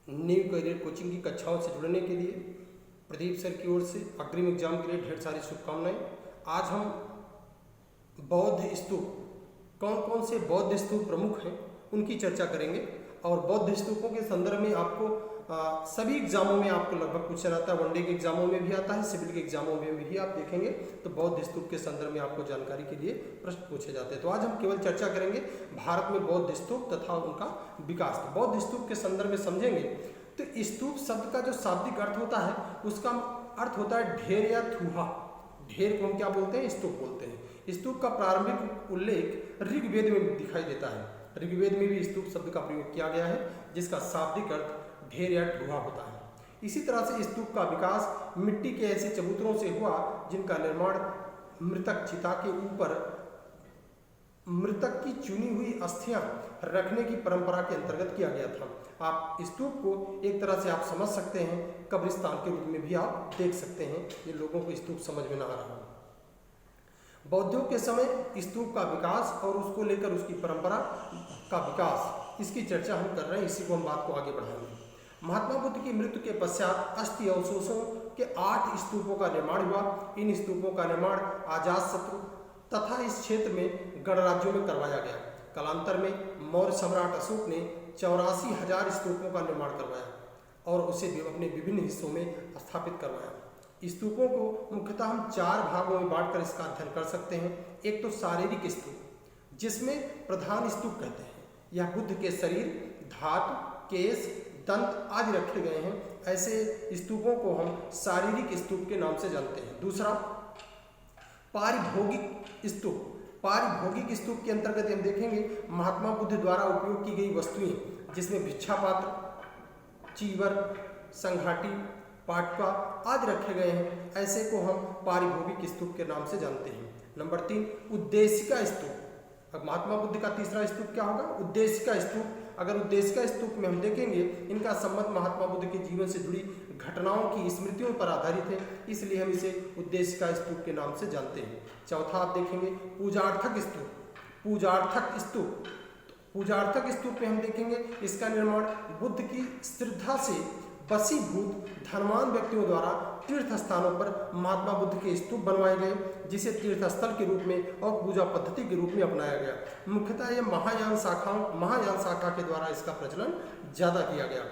New career coaching की कक्षाओं से जुड़ने के लिए प्रदीप सर की ओर से अग्रिम एग्जाम के लिए ढेर सारी शुभकामनाएं। आज हम बौद्ध स्तूप, कौन कौन से बौद्ध स्तूप प्रमुख हैं उनकी चर्चा करेंगे। और बौद्ध स्तूपों के संदर्भ में आपको सभी एग्जामों में आपको लगभग क्वेश्चन आता है, वनडे के एग्जामों में भी आता है, सिविल के एग्जामों में भी आप देखेंगे तो बौद्ध स्तूप के संदर्भ में आपको जानकारी के लिए प्रश्न पूछे जाते हैं। तो आज हम केवल चर्चा करेंगे भारत में बौद्ध स्तूप तथा उनका विकास। तो बौद्ध स्तूप के संदर्भ में समझेंगे तो स्तूप शब्द का जो शाब्दिक अर्थ होता है उसका अर्थ होता है ढेर या थूहा। ढेर को हम क्या बोलते हैं? स्तूप बोलते हैं। स्तूप का प्रारंभिक उल्लेख ऋग्वेद में दिखाई देता है। ऋग्वेद में भी स्तूप शब्द का प्रयोग किया गया है जिसका शाब्दिक अर्थ ढेर या ढूहा होता है। इसी तरह से स्तूप का विकास मिट्टी के ऐसे चबूतरों से हुआ जिनका निर्माण मृतक चिता के ऊपर मृतक की चुनी हुई अस्थियां रखने की परंपरा के अंतर्गत किया गया था। आप स्तूप को एक तरह से आप समझ सकते हैं कब्रिस्तान के रूप में भी आप देख सकते हैं। ये लोगों को स्तूप समझ में ना आ रहा हो। बौद्धों के समय स्तूप का विकास और उसको लेकर उसकी परंपरा का विकास, इसकी चर्चा हम कर रहे हैं। इसी को हम बात को आगे बढ़ाएंगे। महात्मा बुद्ध की मृत्यु के पश्चात अस्थि अवशेषों के 8 स्तूपों का निर्माण हुआ। इन स्तूपों का निर्माण अजातशत्रु तथा इस क्षेत्र में गणराज्यों में करवाया गया। कालांतर में मौर्य सम्राट अशोक ने 84,000 स्तूपों का निर्माण करवाया और उसे अपने विभिन्न हिस्सों में स्थापित करवाया। स्तूपों को मुख्यतः हम 4 भागों में बांटकर इसका अध्ययन कर सकते हैं। एक तो शारीरिक स्तूप, जिसमें प्रधान स्तूप कहते हैं, यह बुद्ध के शरीर, धातु, केश, दंत आदि रखे गए हैं। ऐसे स्तूपों को हम शारीरिक स्तूप के नाम से जानते हैं। दूसरा पारिभोगिक स्तूप। पारिभोगिक स्तूप के अंतर्गत हम देखेंगे महात्मा बुद्ध द्वारा उपयोग की गई वस्तुएं, जिसमें भिक्षा पात्र, चीवर, संघाटी, पाटका आदि रखे गए हैं। ऐसे को हम पारिभोगिक स्तूप के नाम से जानते हैं। नंबर 3 उद्देशिका स्तूप। अब महात्मा बुद्ध का तीसरा स्तूप क्या होगा? उद्देशिका स्तूप। अगर उद्देशिका स्तूप में हम देखेंगे इनका संबंध महात्मा बुद्ध के जीवन से जुड़ी घटनाओं की स्मृतियों पर आधारित है, इसलिए हम इसे उद्देशिका स्तूप के नाम से जानते हैं। चौथा आप देखेंगे पूजार्थक स्तूप। पूजार्थक स्तूप, पूजार्थक स्तूप में हम देखेंगे इसका निर्माण बुद्ध की श्रद्धा से वशीभूत धनवान व्यक्तियों द्वारा तीर्थ स्थानों पर महात्मा बुद्ध के स्तूप बनवाए गए, जिसे तीर्थ स्थल के रूप में और पूजा पद्धति के रूप में अपनाया गया। मुख्यतः यह महायान शाखा के द्वारा इसका प्रचलन ज्यादा किया गया।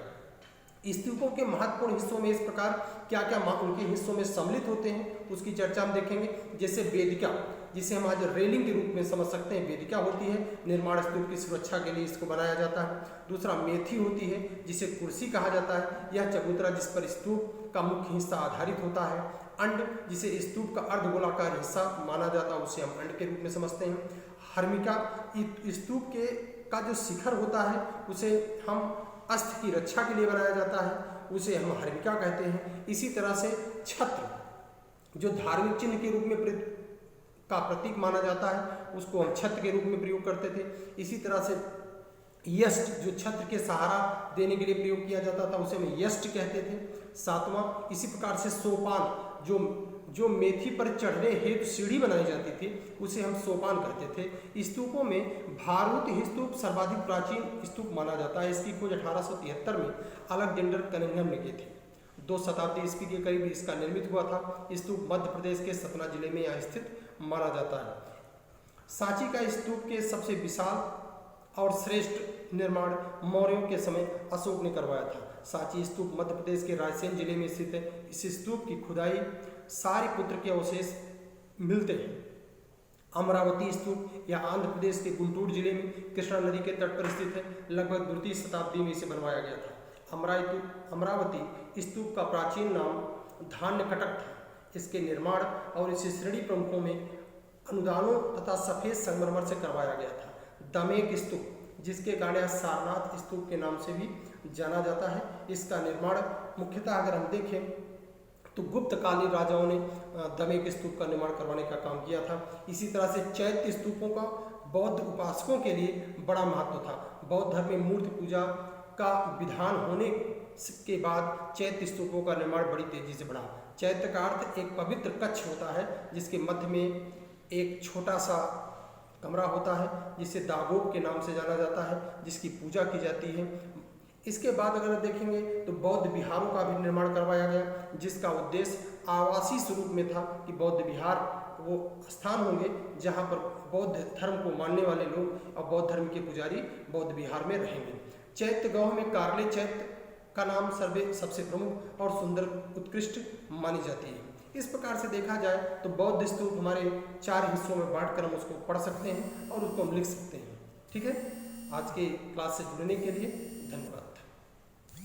स्तूपों के महत्वपूर्ण हिस्सों में इस प्रकार क्या क्या उनके हिस्सों में सम्मिलित होते हैं उसकी चर्चा हम देखेंगे। जैसे वेदिका, जिसे हम आज रेलिंग के रूप में समझ सकते हैं, वेदिका होती है, निर्माण स्तूप की सुरक्षा के लिए इसको बनाया जाता है। दूसरा मेथी होती है, जिसे कुर्सी कहा जाता है, यह चबूतरा जिस पर स्तूप का मुख्य हिस्सा आधारित होता है। अंड, जिसे स्तूप का अर्धगोलाकार हिस्सा माना जाता है, उसे हम अंड के रूप में समझते हैं। हर्मिका, स्तूप के का जो शिखर होता है उसे हम अस्थि की रक्षा के लिए बनाया जाता है, उसे हम हर्मिका कहते हैं। इसी तरह से छत्र, जो धार्मिक चिन्ह के रूप में का प्रतीक माना जाता है, उसको हम छत्र के रूप में प्रयोग करते थे। इसी तरह से यष्ट, जो छत्र के सहारा देने के लिए प्रयोग किया जाता था, उसे हम यष्ट कहते थे। 7वां, इसी प्रकार से सोपान, जो मेथी पर चढ़ने हेतु सीढ़ी बनाई जाती थी, उसे हम सोपान कहते थे। स्तूपों में भारूत स्तूप सर्वाधिक प्राचीन स्तूप माना जाता है। इसकी खोज 1873 में अलेक्जेंडर कनिंघम ने की थी। 2 शताब्दी ईस्वी के करीब इसका निर्मित हुआ था। स्तूप मध्य प्रदेश के सतना जिले में यहाँ स्थित माना जाता है। सांची का स्तूप के सबसे विशाल और श्रेष्ठ निर्माण मौर्यों के समय अशोक ने करवाया था। सांची स्तूप मध्य प्रदेश के रायसेन जिले में स्थित है। इस स्तूप की खुदाई सारिपुत्र के अवशेष मिलते हैं। अमरावती स्तूप यह आंध्र प्रदेश के गुंटूर जिले में कृष्णा नदी के तट पर स्थित है। लगभग 2वीं शताब्दी में इसे बनवाया गया था। अमरावती स्तूप का प्राचीन नाम धान्य कटक था। इसके निर्माण और इसे श्रेणी प्रमुखों में अनुदानों तथा सफेद संगमरमर से करवाया गया था। दमेक स्तूप, जिसके कारण सारनाथ स्तूप के नाम से भी जाना जाता है, इसका निर्माण मुख्यतः अगर हम देखें तो गुप्तकालीन राजाओं ने दमेक स्तूप का निर्माण करवाने का काम किया था। इसी तरह से चैत्य स्तूपों का बौद्ध उपासकों के लिए बड़ा महत्व था। बौद्ध धर्म में मूर्ति पूजा का विधान होने के बाद चैत्य स्तूपों का निर्माण बड़ी तेजी से बढ़ा। चैत्य का अर्थ एक पवित्र कक्ष होता है, जिसके मध्य में एक छोटा सा कमरा होता है, जिसे दागोप के नाम से जाना जाता है, जिसकी पूजा की जाती है। इसके बाद अगर देखेंगे तो बौद्ध विहारों का भी निर्माण करवाया गया, जिसका उद्देश्य आवासीय स्वरूप में था कि बौद्ध विहार वो स्थान होंगे जहाँ पर बौद्ध धर्म को मानने वाले लोग और बौद्ध धर्म के पुजारी बौद्ध विहार में रहेंगे। चैत्य गांव में कार्ले चैत्य का नाम सबसे प्रमुख और सुंदर उत्कृष्ट मानी जाती है। इस प्रकार से देखा जाए तो बौद्ध स्तूप हमारे 4 हिस्सों में बांटकर हम उसको पढ़ सकते हैं और उसको हम लिख सकते हैं। ठीक है, आज के क्लास से जुड़ने के लिए धन्यवाद।